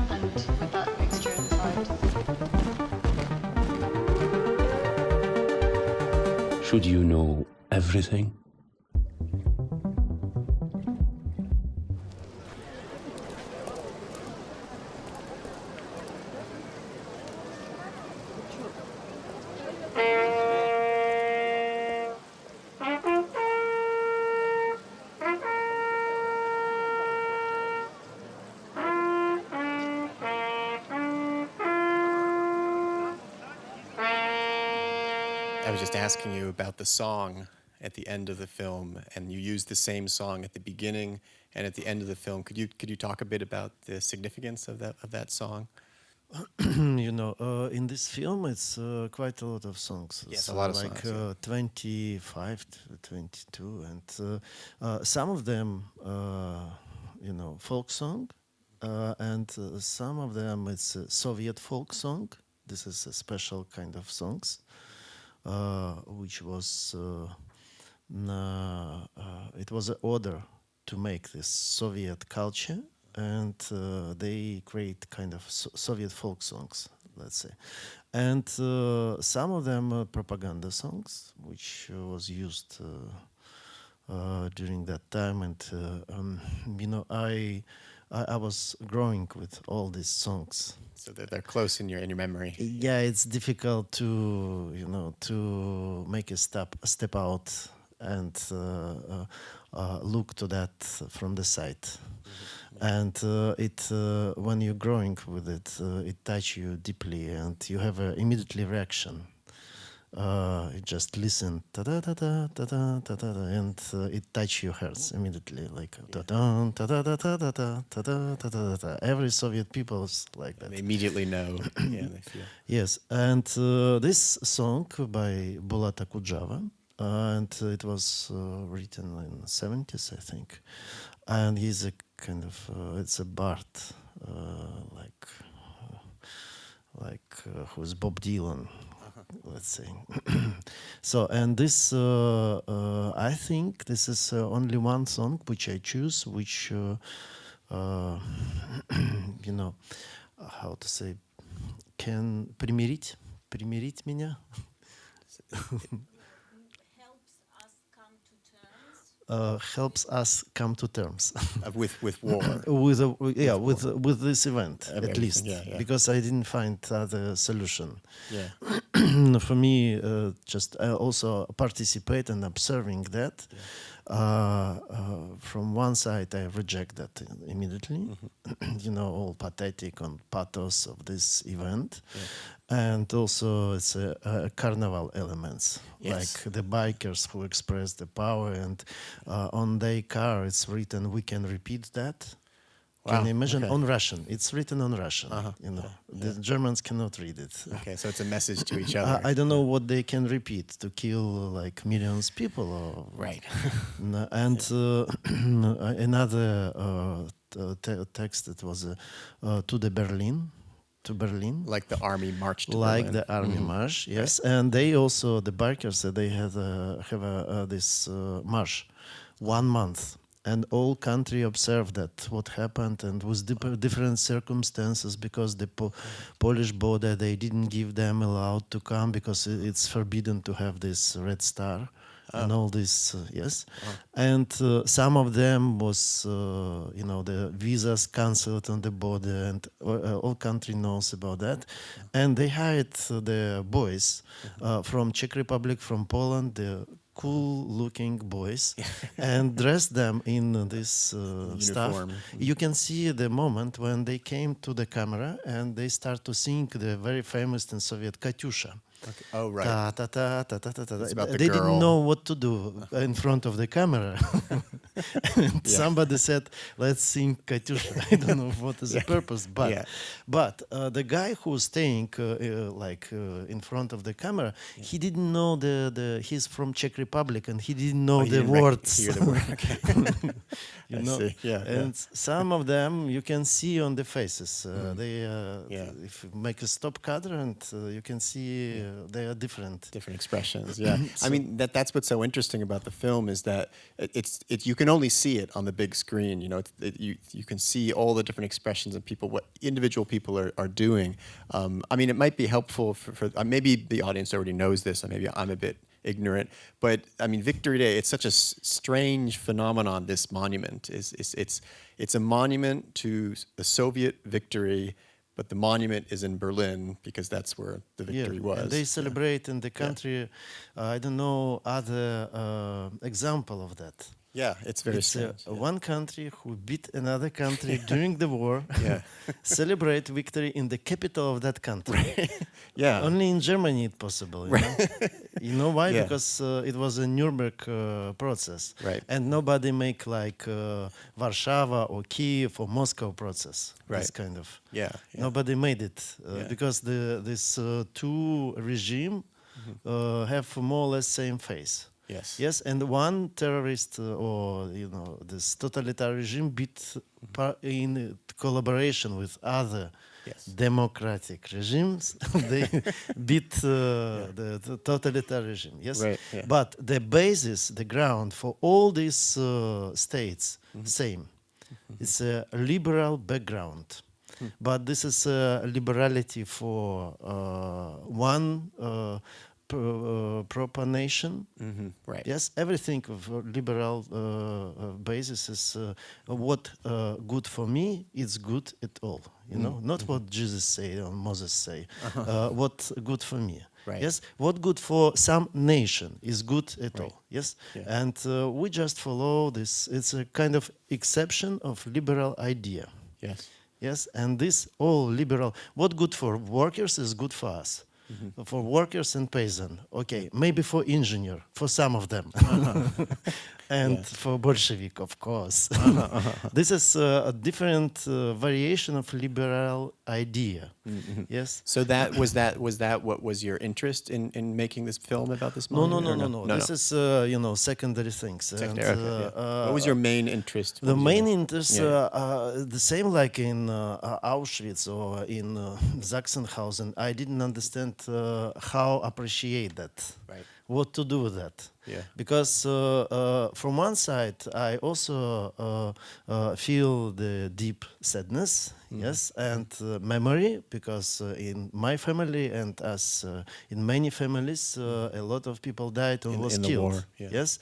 And with that mixture inside. Should you know everything? I was just asking you about the song at the end of the film, and you used the same song at the beginning and at the end of the film. Could you talk a bit about the significance of that song? In this film, it's quite a lot of songs. Yes, so a lot of like songs. 25 to 22, and some of them, folk song, and some of them it's Soviet folk song. This is a special kind of songs, which was it was an order to make this Soviet culture, and they create kind of Soviet folk songs, let's say. And some of them are propaganda songs, which was used during that time. And, I was growing with all these songs. So they're close in your memory. Yeah, it's difficult to, to make a step out and look to that from the side. And when you're growing with it, it touches you deeply, and you have an immediately reaction. You just listen, ta-da-da-da, ta-da, ta-da-da, and it touches your hearts immediately, like ta-da, ta-da-da-da-da, ta-da, ta-da-da-da. Every Soviet people is like that. They immediately know. Yeah, they feel. Yes, and this song by Bulata Kudjava, and it was written in the 70s, I think. And he's a kind of, it's a bard, who's Bob Dylan, let's say. So, and this, I think this is only one song which I choose, which, how to say, can примирить меня. Helps us come to terms With war. with this event at least, because I didn't find other solution. Yeah. For me, just also participate and observing that. From one side, I reject that immediately. All pathetic and pathos of this event. And also it's a carnival elements, like the bikers who express the power, and on their car it's written, "We can repeat that." Wow. Can you imagine? Okay. On Russian. It's written on Russian. The Germans cannot read it. Okay, so it's a message to each other. I don't know what they can repeat to kill like millions of people. Or, Right. And another text that was to Berlin. Like the army march to like Berlin. the army march, yes. Right. And they also, the bikers, they have this march 1 month. And all country observed that what happened, and with different circumstances, because the Polish border, they didn't give them allowed to come because it's forbidden to have this red star. And all this, yes. And some of them was, the visas cancelled on the border, and all country knows about that. And they hired the boys from Czech Republic, from Poland, the cool-looking boys, and dressed them in this stuff. You can see the moment when they came to the camera and they start to sing the very famous in Soviet Katyusha. Okay. Oh, right. Ta, ta, ta, ta, ta, ta, ta. It's about the They girl. didn't know what to do in front of the camera. And somebody said, let's sing Katyusha. I don't know what is the purpose, but the guy who's staying in front of the camera, he didn't know he's from Czech Republic and he didn't know the words. Hear the word. Okay. You I know, see. and some of them you can see on the faces. They, if you make a stop cadre, and you can see they are different. Different expressions. Yeah, I mean that's what's so interesting about the film is that it's you can only see it on the big screen. You know, you can see all the different expressions and people, what individual people are doing. I mean, it might be helpful for maybe the audience already knows this, and maybe I'm a bit ignorant, but I mean, Victory Day, it's such a strange phenomenon. This monument it's a monument to the Soviet victory, but the monument is in Berlin because that's where the victory was. And they celebrate in the country. I don't know other example of that. Yeah, it's very strange. One country who beat another country during the war, celebrate victory in the capital of that country. Yeah. Only in Germany it's possible. You know? You know why? Because it was a Nuremberg process. Right. And nobody make like Warsaw or Kiev or Moscow process. Right. This kind of. Yeah. Nobody made it because this two regime have more or less same face. Yes. Yes, and one terrorist or this totalitarian regime beat in collaboration with other democratic regimes. They beat the totalitarian regime. Yes, right, but the basis, the ground for all these states, same. It's a liberal background. But this is liberality for one proper nation. Right. Yes, everything of liberal basis is what good for me is good at all. You know, not what Jesus say or Moses say. What good for me. Right. Yes, what good for some nation is good at all. Yes, and we just follow this. It's a kind of exception of liberal idea. Yes. Yes, and this all liberal. What good for workers is good for us. For workers and peasant, okay, maybe for engineer, for some of them, and for Bolshevik, of course. This is a different variation of liberal idea. Yes. So that was what was your interest in making this film about this monument? No. This is secondary things. Secondary, okay, what was your main interest? The main interest, the same like in Auschwitz or in Sachsenhausen. I didn't understand how appreciate that. Right. What to do with that? Yeah. Because from one side, I also feel the deep sadness, yes, and memory, because in my family and as in many families, a lot of people died or was in killed. the war, Yes.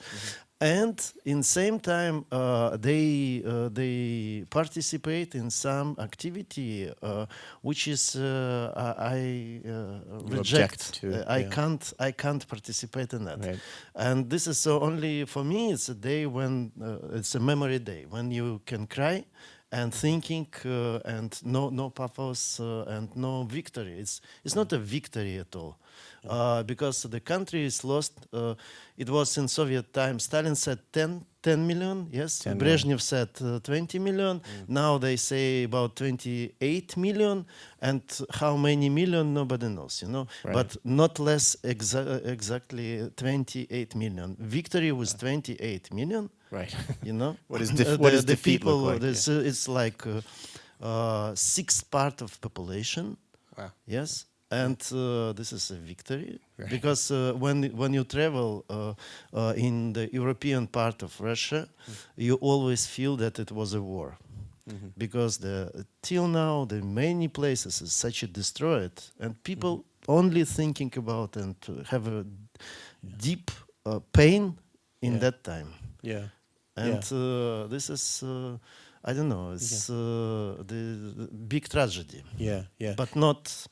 And in same time, they participate in some activity which is I reject. I can't participate in that. Right. And this is only for me. It's a day when it's a memory day when you can cry and thinking and no purpose and no victory. It's not a victory at all. Because the country is lost. It was in Soviet time. Stalin said 10 million, yes. 10 Brezhnev said 20 million. Now they say about 28 million. And how many million, nobody knows, you know. Right. But not less exactly 28 million. Victory was 28 million. Right. You know. What does defeat people, look like? It's like sixth part of population. Wow. Yes. And this is a victory, because when you travel in the European part of Russia, you always feel that it was a war, because till now the many places is such a destroyed, and people only thinking about and have a deep pain in that time. Yeah. And this is I don't know. It's the big tragedy. Yeah. But not.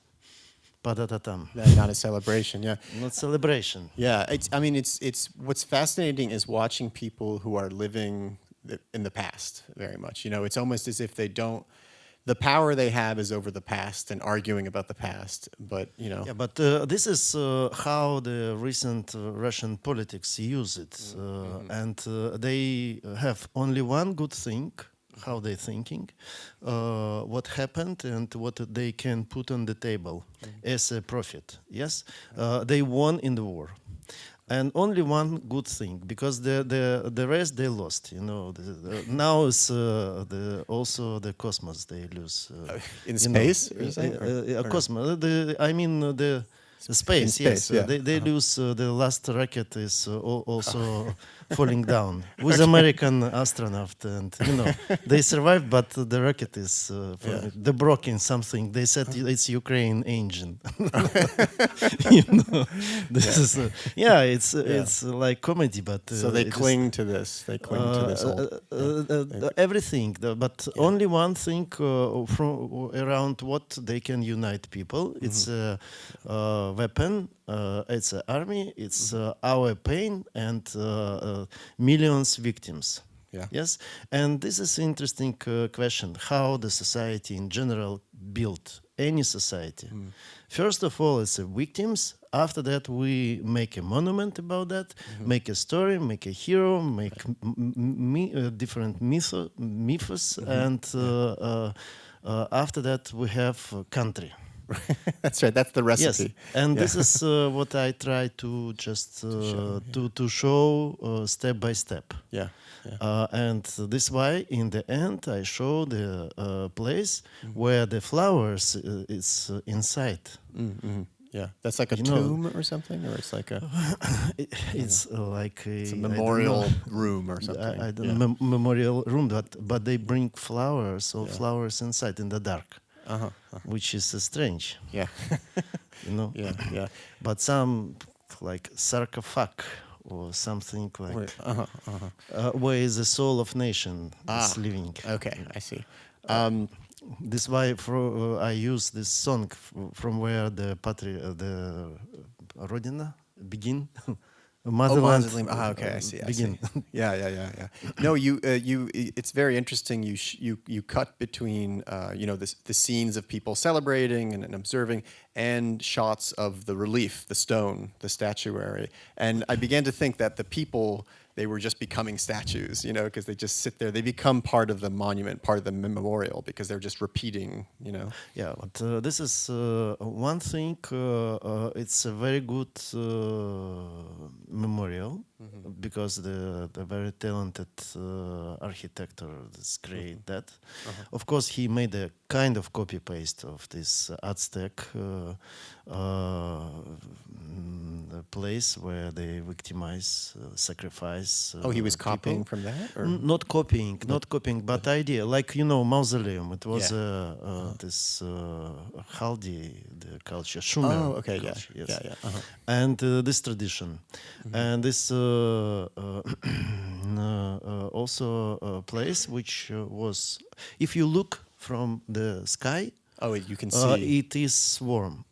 Padatatam. Not a celebration, yeah. Not celebration. Yeah, it's what's fascinating is watching people who are living in the past very much. You know, it's almost as if they don't the power they have is over the past and arguing about the past. But Yeah, but this is how the recent Russian politics use it, and they have only one good thing. How they thinking, what happened, and what they can put on the table as a profit. Yes, they won in the war. And only one good thing, because the rest they lost. Now is also the cosmos they lose. in you know, space, are you saying? Or- cosmos. I mean the space. space, Yes, yeah. they lose. The last rocket is also falling down with American astronaut, and they survived, but the rocket is the broken something. They said it's Ukraine engine. This is it's like comedy, but so they it is- cling to this. They cling to this old. everything, but only one thing from around what they can unite people. It's a weapon, it's an army, it's our pain, and millions victims. Yeah. Yes, and this is interesting question: how the society in general built any society. First of all, it's victims. After that, we make a monument about that, make a story, make a hero, make different mythos, and after that, we have a country. That's right. That's the Yes, recipe. and Yeah. this is what I try to just to show step by step. Yeah. Yeah. And this why in the end I show the place where the flowers is inside. Yeah. That's like a You know- tomb or something, or it's like a It's like it's a I don't memorial know. room or something. I don't Yeah. memorial room, but they bring flowers or flowers inside in the dark, which is strange, Yeah. Yeah. Yeah. But some like sarcophag or something like Wait, where is the soul of nation is living. Okay, I see. This why I use this song from where the Rodina begin. Motherland. Okay, I see. I begin. see. Yeah. No, you. It's very interesting. You cut between the scenes of people celebrating and observing, and shots of the relief, the stone, the statuary. And I began to think that the people, they were just becoming statues, because they just sit there. They become part of the monument, part of the memorial, because they're just repeating, Yeah, but this is one thing. It's a very good memorial because the very talented architect create that. Of course, he made a kind of copy paste of this Aztec place where they victimize, sacrifice. Oh, he was people. copying from that, or Not copying, but idea. Like mausoleum. It was this Haldi, the culture, Sumer. Oh, okay, yeah, culture, yes. yeah. And this tradition, and this also a place which was, if you look from the sky, Oh, you can see it is swarm,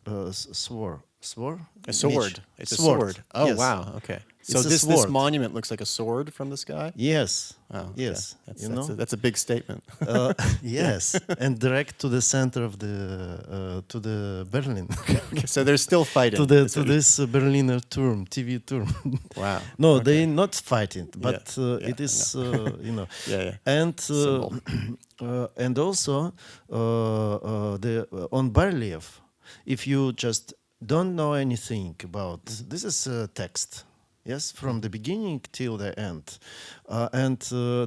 sword. a sword. Image. It's a sword. Oh, yes. wow. Okay. So It's a this sword. monument looks like a sword from the sky. Yes. Oh, okay. Yes. That's a big statement. Yes, and direct to the center of the Berlin, Okay, so they're still fighting. to this Berliner Turm, TV Turm. Wow. No, Okay. they not fighting, but Yeah, it is Yeah. and Symbol. and also the on barelief, if you just don't know anything about this is a text. Yes, from the beginning till the end, and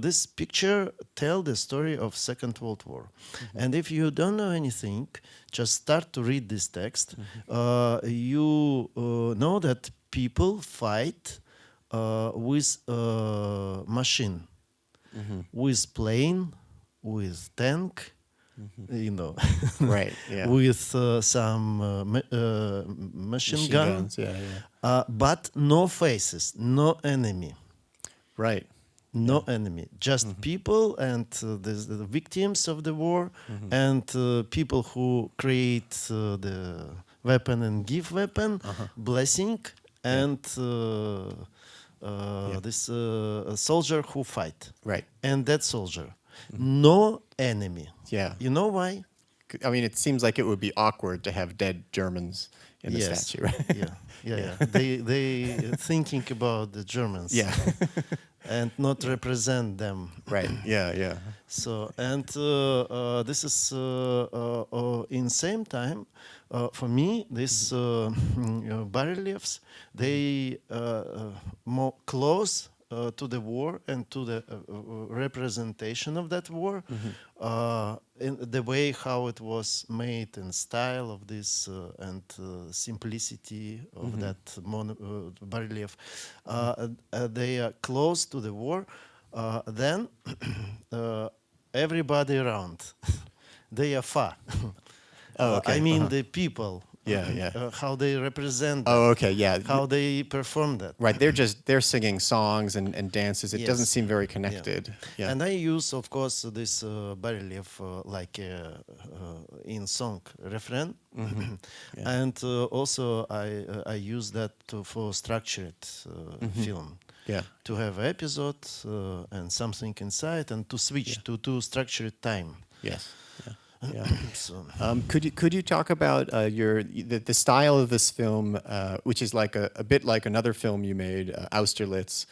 this picture tell the story of Second World War. And if you don't know anything, just start to read this text. You know that people fight with machine, with plane, with tank, Right. Yeah. with some machine gun. guns. Yeah. But no faces, no enemy, Right. no enemy, just people and the victims of the war and people who create the weapon and give weapon, blessing, and this soldier who fight. Right. And that soldier. no enemy. Yeah. You know why? I mean, it seems like it would be awkward to have dead Germans in the Yes. statue, right? Yeah. They thinking about the Germans. Yeah. And not represent them. Right. Yeah. So and this is in same time for me this bas-reliefs they more close to the war and to the representation of that war, in the way how it was made and style of this and simplicity of that bas-relief. They are close to the war. Then everybody around, they are far. Oh, okay. I mean the people. Yeah. How they represent. Oh, that, okay. Yeah. How they perform that. Right. They're singing songs and dances. It doesn't Yes. seem very connected. Yeah. And I use, of course, this bas-relief like in song refrain, and also I use that for structured film. Yeah. To have episode and something inside, and to switch to structured time. Yes. Yeah. So, Could you talk about the style of this film, which is like a bit like another film you made, Austerlitz,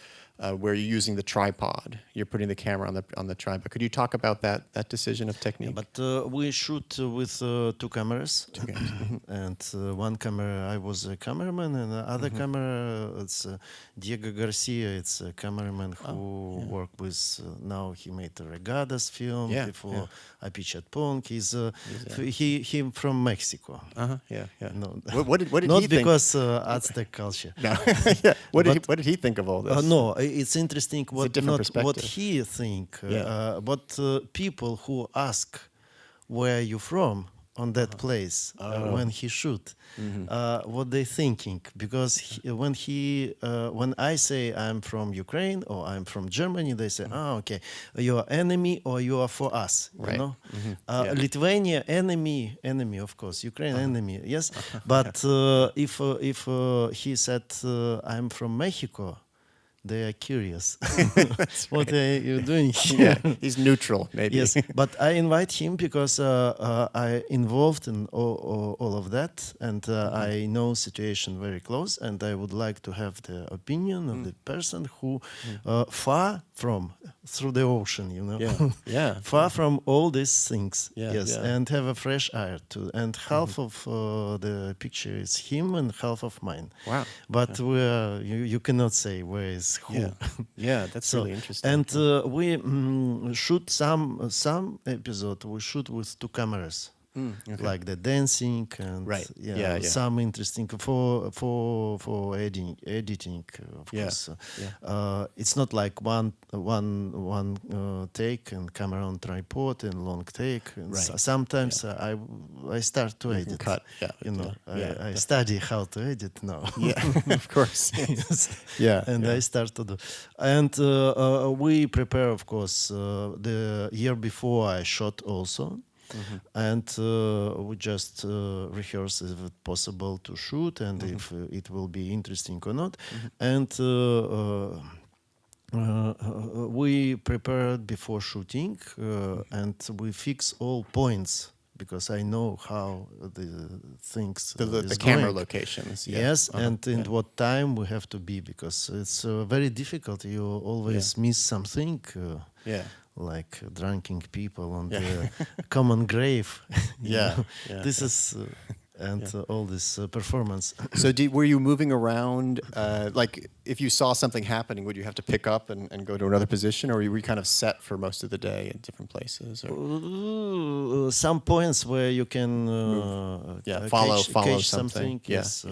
where you're using the tripod. You're putting the camera on the tripod. Could you talk about that decision of technique? but we shoot with two cameras. And one camera I was a cameraman, and the other camera it's Diego Garcia. It's a cameraman who worked with. Now he made the Regadas film before I pitched at Punk. He's he from Mexico. Yeah. No, What did not he think? because Aztec culture. No. Yeah. What did he think of all this? No, it's interesting a what different not what perspective. he think, but people who ask where you from on that place when he shoot, what they thinking, because when I say I'm from Ukraine or I'm from Germany, they say, okay, you're enemy or you are for us, Right. you know. Lithuania enemy, of course, Ukraine enemy, yes, but if he said I'm from Mexico, they are curious. What are you doing here? Yeah, he's neutral, maybe. Yes, but I invite him because I involved in all of that, and I know situation very close, and I would like to have the opinion of the person who far from through the ocean, you know, Yeah. far from all these things, Yeah. and have a fresh air too. And half of the picture is him, and half of mine. Wow. But you cannot say where is who. Yeah, that's really interesting. And we shoot some episode. We shoot with two cameras, like the dancing and Right. some interesting for editing. Of course, it's not like one take and camera on tripod and long take. And Right. sometimes I start to edit. cut. I study how to edit now. Yeah, of course. Yes. Yeah. And I start to do. And we prepare, of course, the year before I shot also. And we just rehearse if it's possible to shoot and if it will be interesting or not. And we prepared before shooting and we fix all points, because I know how the things The is camera going. locations. Yes, and in what time we have to be, because it's very difficult. You always miss something, like drunken people on the common grave. you know. This is all this performance. So were you moving around, like if you saw something happening, would you have to pick up and go to another position, or were you kind of set for most of the day in different places? Or? Some points where you can follow catch something. Yes,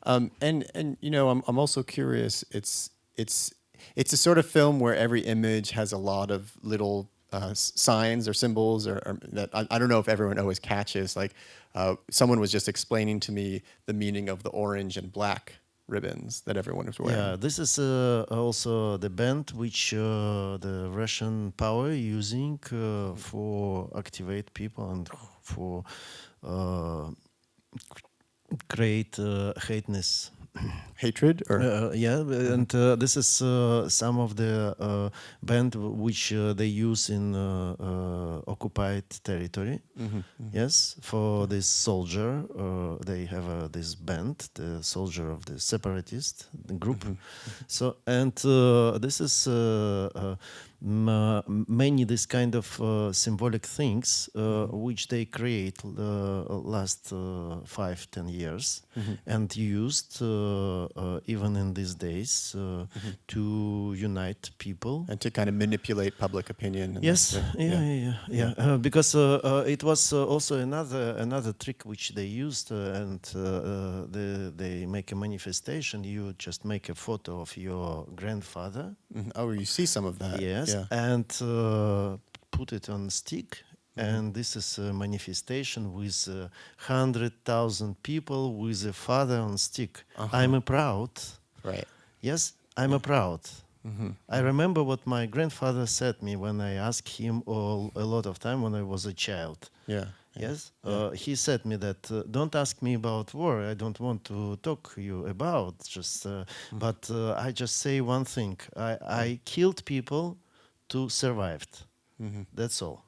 And you know, I'm also curious. It's a sort of film where every image has a lot of little signs or symbols, or that I don't know if everyone always catches. Like someone was just explaining to me the meaning of the orange and black ribbons that everyone is wearing. Yeah, this is also the band which the Russian power using for activate people and for create hateness Hatred or and this is some of the band which they use in occupied territory. Yes, for this soldier, they have this band, the soldier of the separatist group. So and this is many this kind of symbolic things which they create last 5-10 years and used even in these days to unite people and to kind of manipulate public opinion. And yes because it was also another trick which they used and they make a manifestation. You just make a photo of your grandfather. Oh, you see some of that. Yes, Yeah. and put it on stick. And this is a manifestation with 100,000 people with a father on stick. I'm a proud. Right. Yes, I'm a proud. I remember what my grandfather said me when I asked him a lot of time when I was a child. Yeah. Yes, he said me that don't ask me about war. I don't want to talk you about. Just, but I just say one thing. I killed people to survive. That's all.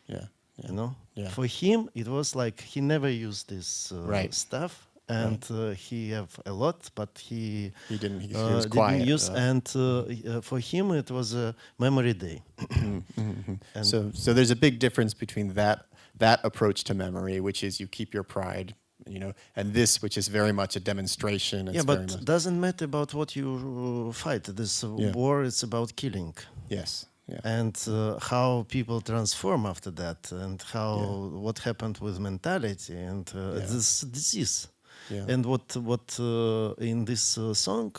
Yeah. You know. Yeah. For him, it was like he never used this Right. stuff, and he have a lot, but he He was quiet. didn't use. And for him, it was a memory day. And So there's a big difference between that approach to memory, which is you keep your pride, and this, which is very much a demonstration. yeah, It's very but much, doesn't matter about what you fight. This war is about killing. yes, yeah, And how people transform after that, and how what happened with mentality and this disease. Yeah. And what in this song,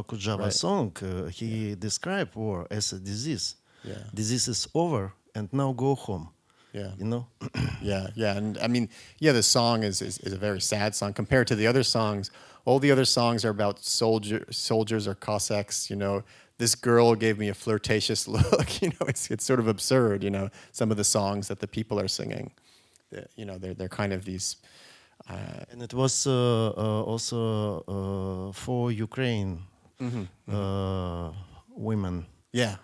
Okujava Right. song, he described war as a disease. Yeah. Disease is over, and now go home. yeah. You know. Yeah, and I mean, the song is a very sad song compared to the other songs. All the other songs are about soldiers or Cossacks. This girl gave me a flirtatious look. It's sort of absurd. Some of the songs that the people are singing. They're kind of these. And it was also for Ukraine women. Yeah.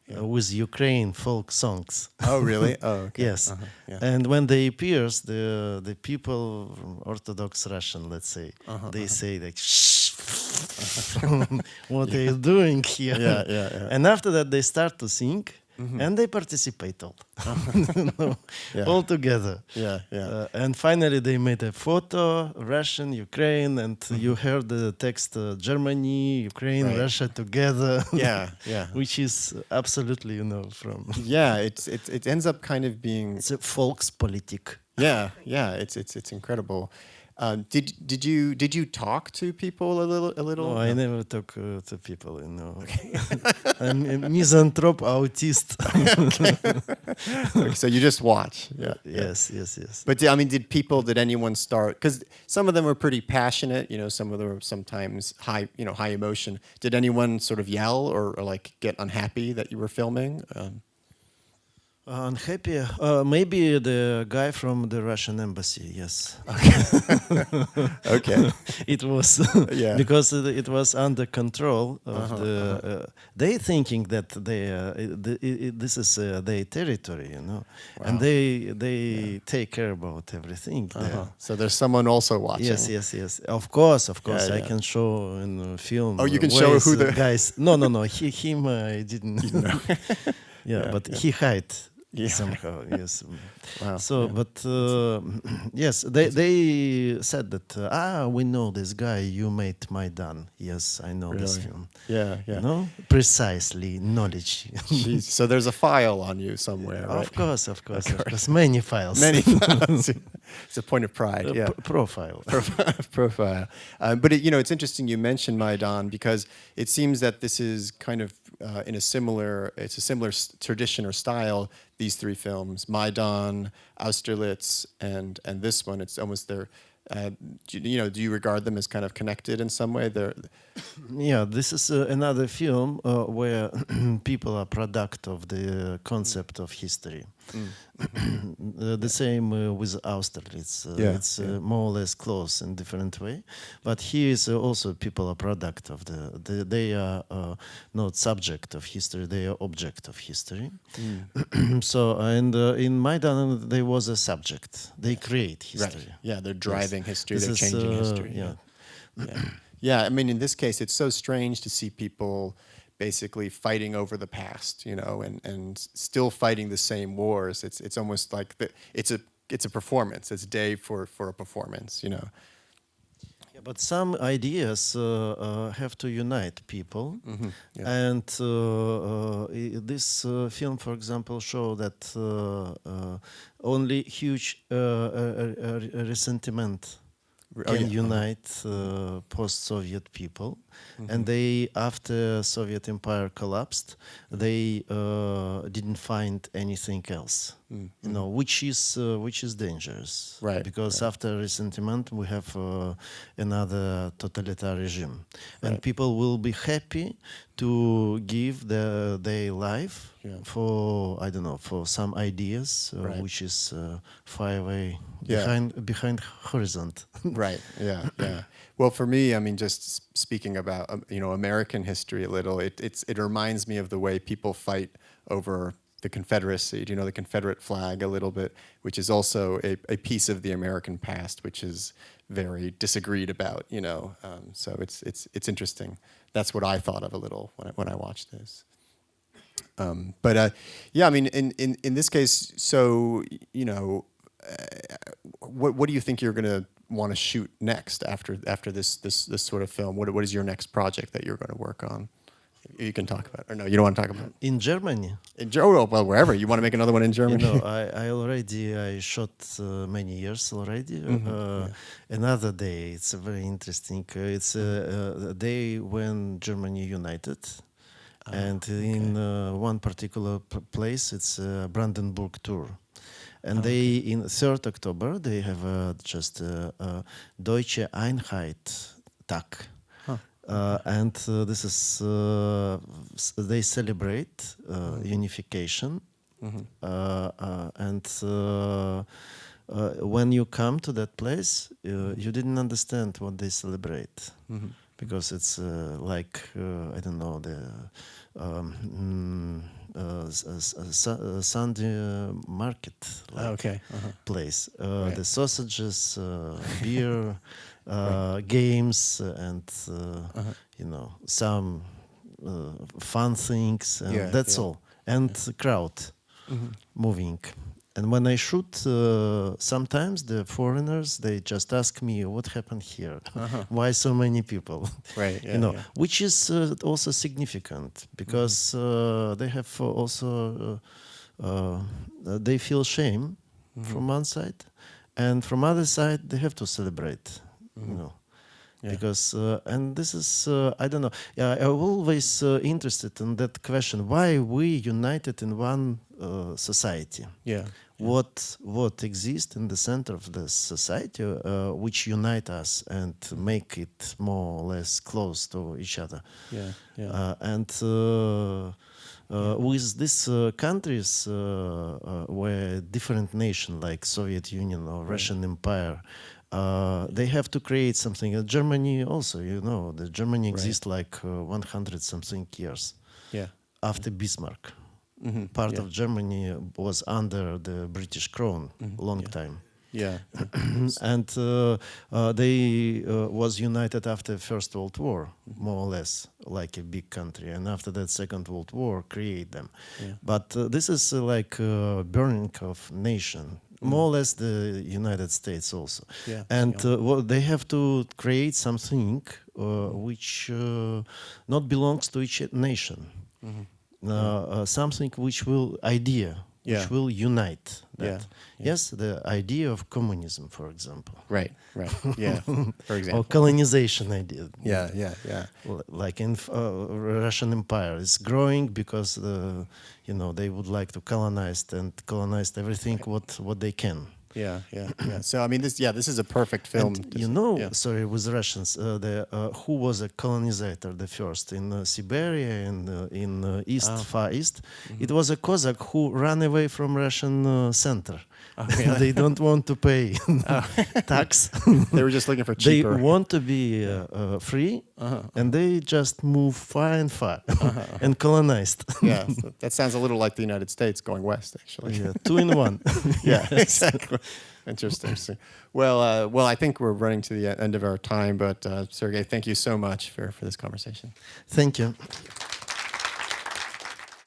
With Ukraine folk songs. Oh, really? Oh, okay. Yes. Yeah. And when they appears, the people from Orthodox Russian, let's say, they say like, shh, what are you doing here? Yeah. And after that, they start to sing. And they participate all, all together. Yeah. And finally, they made a photo, Russian, Ukraine, and you heard the text Germany, Ukraine, Right. Russia together. Yeah. Which is absolutely, from. Yeah, it ends up kind of being. It's a Volkspolitik. Yeah. It's incredible. Did you talk to people a little? No, I never talk to people, I'm a misanthrope autist. Okay, so you just watch. Yeah. Yes. But did anyone start? Because some of them were pretty passionate. Some of them were sometimes high emotion. Did anyone sort of yell or like get unhappy that you were filming? Unhappy? Maybe the guy from the Russian embassy, yes. Okay. It was Yeah. because it was under control of they thinking that this is their territory, and they take care about everything there. So there's someone also watching. Yes. Of course. Yeah. I can show in a film. Oh, you can show ways, who the guys. No. Him I didn't. But he hide. Yeah. Somehow, yes. Wow. So, but yes, they said that we know this guy. You made Maidan. Yes, I know this Really? film. Yeah. Precisely knowledge. Jeez. So there's a file on you somewhere, right? Of course. Many files. Many files. It's a point of pride. Yeah. Profile. Profile. But it's interesting you mentioned Maidan because it seems that this is kind of in a similar tradition or style. These three films, Maidan, Austerlitz, and this one, it's almost their. Do you regard them as kind of connected in some way? Yeah, this is another film where people are product of the concept of history. The same with Austerlitz. It's more or less close in different way, but here is also people are product of they are not subject of history, they are object of history. So and in Maidan there was a subject. They create history. Right. Yeah, they're driving history. This They're is, changing history. Yeah. Yeah. I mean, in this case, it's so strange to see people basically fighting over the past, you know, and still fighting the same wars. It's almost like it's a performance. It's a day for a performance, you know. Yeah, but some ideas have to unite people, and this film, for example, show that only huge resentment can unite post-Soviet people, and they, after Soviet Empire collapsed, they didn't find anything else, you know, which is dangerous, right? Because after resentment we have another totalitarian regime, and people will be happy to give their life for, I don't know, for some ideas which is far away behind horizon. Right. Yeah. Yeah. Well, for me, I mean, just speaking about you know, American history a little, it reminds me of the way people fight over the Confederacy. Do you know the Confederate flag a little bit, which is also a piece of the American past, which is very disagreed about. You know, so it's interesting. That's what I thought of a little when I watched this. But yeah, I mean, in this case, so you know, what do you think you're going to want to shoot next after this sort of film? What is your next project that you're going to work on? You can talk about it. Or no, you don't want to talk about it. In Germany? Well, wherever. You want to make another one in Germany? You know, I shot many years already. Another day, it's very interesting. It's a day when Germany united. And in one particular place, it's Brandenburg Tour. And they, in 3rd October, they have just Deutsche Einheit Tag. And this is, they celebrate unification. And when you come to that place, you didn't understand what they celebrate. Because it's like, I don't know, the Sunday market place. The sausages, beer, games, and you know, some fun things, and that's all. And crowd moving. And when I shoot, sometimes the foreigners, they just ask me, what happened here? Why so many people? Right. You know, which is also significant, because they have also, they feel shame from one side, and from other side, they have to celebrate, you know. Because and this is I don't know. I'm always interested in that question: why we united in one society? What exists in the center of the society, which unite us and make it more or less close to each other? And with these countries where different nations like Soviet Union or Russian Empire. They have to create something. Germany also, you know, the Germany exists like 100 something years after Bismarck. Part of Germany was under the British crown long time. And they was united after First World War, more or less, like a big country. And after that Second World War, create them. But this is like burning of nation. More or less the United States also. And well, they have to create something which not belongs to each nation. Something which will which will unite that. Yes, the idea of communism, for example. Right. For example. Or colonization idea. Like in Russian Empire, it's growing because you know, they would like to colonize everything what they can. So I mean, this is a perfect film. And, you know, sorry, with Russians, who was a colonizer the first in Siberia and in East, Far East. It was a Cossack who ran away from Russian center. Oh, really? They don't want to pay tax. They were just looking for They cheaper. want to be free, and they just move far and far and colonized. Yeah, so that sounds a little like the United States going west, actually. Yeah, 2 in 1. Yeah, exactly. Interesting. Well, I think we're running to the end of our time, but Sergei, thank you so much for this conversation. Thank you.